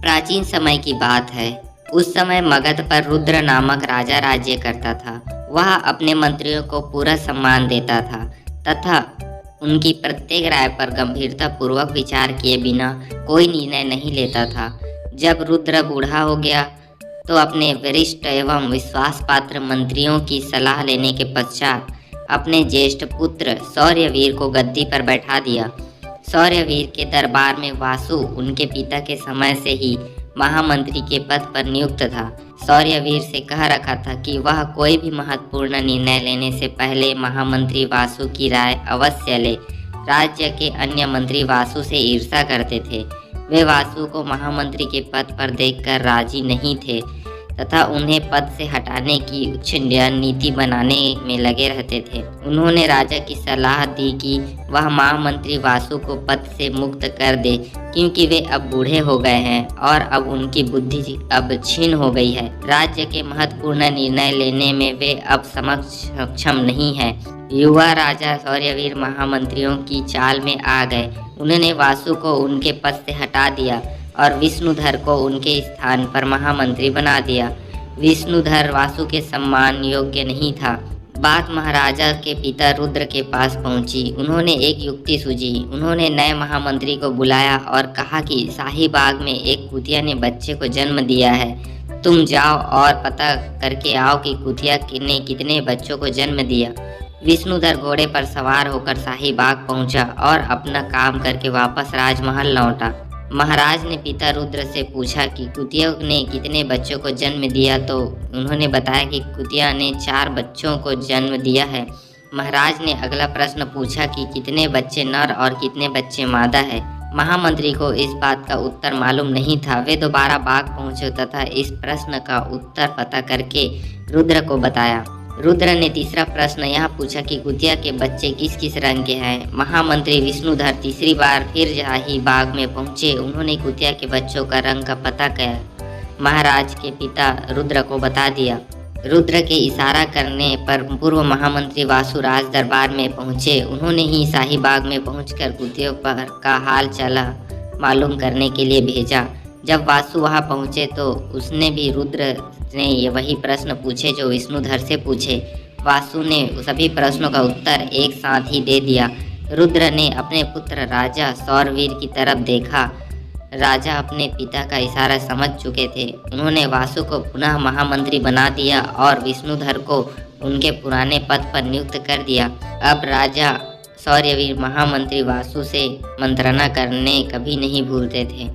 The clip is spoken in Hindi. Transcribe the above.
प्राचीन समय की बात है। उस समय मगध पर रुद्र नामक राजा राज्य करता था। वह अपने मंत्रियों को पूरा सम्मान देता था तथा उनकी प्रत्येक राय पर गंभीरता पूर्वक विचार किए बिना कोई निर्णय नहीं लेता था। जब रुद्र बूढ़ा हो गया तो अपने वरिष्ठ एवं विश्वास पात्र मंत्रियों की सलाह लेने के पश्चात अपने ज्येष्ठ पुत्र शौर्यवीर को गद्दी पर बैठा दिया। शौर्यवीर के दरबार में वासु उनके पिता के समय से ही महामंत्री के पद पर नियुक्त था। शौर्यवीर से कह रखा था कि वह कोई भी महत्वपूर्ण निर्णय लेने से पहले महामंत्री वासु की राय अवश्य ले। राज्य के अन्य मंत्री वासु से ईर्ष्या करते थे। वे वासु को महामंत्री के पद पर देखकर राजी नहीं थे तथा उन्हें पद से हटाने की उच्च नीति बनाने में लगे रहते थे। उन्होंने राजा की सलाह दी कि वह महामंत्री वासु को पद से मुक्त कर दे, क्योंकि वे अब बूढ़े हो गए हैं और अब उनकी बुद्धि अब क्षीण हो गई है। राज्य के महत्वपूर्ण निर्णय लेने में वे अब सक्षम नहीं है। युवा राजा शौर्यवीर महामंत्रियों की चाल में आ गए। उन्होंने वासु को उनके पद से हटा दिया और विष्णुधर को उनके स्थान पर महामंत्री बना दिया। विष्णुधर वासु के सम्मान योग्य नहीं था। बात महाराजा के पिता रुद्र के पास पहुंची। उन्होंने एक युक्ति सूझी। उन्होंने नए महामंत्री को बुलाया और कहा कि शाही बाग में एक कुतिया ने बच्चे को जन्म दिया है। तुम जाओ और पता करके आओ कि कुतिया ने कितने बच्चों को जन्म दिया। विष्णुधर घोड़े पर सवार होकर शाही बाग पहुंचा और अपना काम करके वापस राजमहल लौटा। महाराज ने पिता रुद्र से पूछा कि कुतिया ने कितने बच्चों को जन्म दिया, तो उन्होंने बताया कि कुतिया ने 4 बच्चों को जन्म दिया है। महाराज ने अगला प्रश्न पूछा कि कितने बच्चे नर और कितने बच्चे मादा है। महामंत्री को इस बात का उत्तर मालूम नहीं था। वे दोबारा बाग पहुंचे तथा इस प्रश्न का उत्तर पता करके रुद्र को बताया। रुद्र ने तीसरा प्रश्न यह पूछा कि कुतिया के बच्चे किस किस रंग के हैं। महामंत्री विष्णुधर तीसरी बार फिर शाही बाग में पहुंचे। उन्होंने कुतिया के बच्चों का रंग का पता किया, महाराज के पिता रुद्र को बता दिया। रुद्र के इशारा करने पर पूर्व महामंत्री वासु राज दरबार में पहुंचे। उन्होंने ही शाही बाग में पहुंचकर कुतिया पर का हाल चला मालूम करने के लिए भेजा। जब वासु वहां पहुंचे तो उसने भी रुद्र ने ये वही प्रश्न पूछे जो विष्णुधर से पूछे। वासु ने सभी प्रश्नों का उत्तर एक साथ ही दे दिया। रुद्र ने अपने पुत्र राजा शौर्यवीर की तरफ देखा। राजा अपने पिता का इशारा समझ चुके थे। उन्होंने वासु को पुनः महामंत्री बना दिया और विष्णुधर को उनके पुराने पद पर नियुक्त कर दिया। अब राजा शौर्यवीर महामंत्री वासु से मंत्रणा करने कभी नहीं भूलते थे।